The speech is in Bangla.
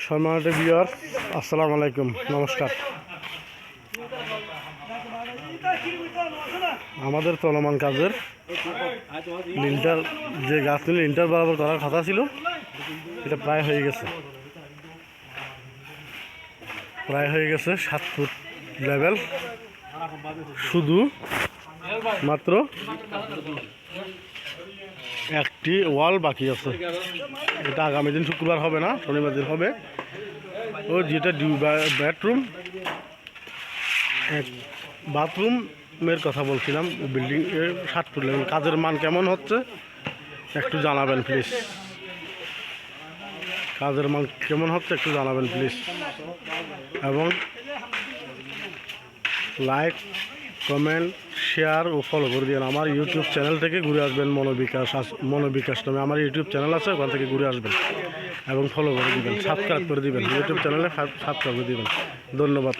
সম্মানিত ভিউয়ার্স, আসসালামু আলাইকুম, নমস্কার। আমাদের চলমান কাজের লিন্টার যে গাছ নিয়ে লিন্টার বরাবর করার কথা ছিল, এটা প্রায় হয়ে গেছে। 7 ফুট লেভেল, শুধু মাত্র একটি ওয়াল বাকি আছে। এটা আগামী দিন শুক্রবার হবে না, শনিবার দিন হবে। ও যেটা বেডরুম, বাথরুমের কথা বলছিলাম। বিল্ডিং 7 ফুট লেভেল কাজের মান কেমন হচ্ছে একটু জানাবেন প্লিজ। কাজের মান কেমন হচ্ছে একটু জানাবেন প্লিজ, এবং লাইক, কমেন্ট, শেয়ার ও ফলো করে দিন। আমার ইউটিউব চ্যানেল থেকে ঘুরে আসবেন। মনোবিকাশ নামে আমার ইউটিউব চ্যানেল আছে, ওখান থেকে ঘুরে আসবেন এবং ফলো করে দিবেন, সাবস্ক্রাইব করে দিবেন। ইউটিউব চ্যানেলে সাবস্ক্রাইব করে দিবেন। ধন্যবাদ।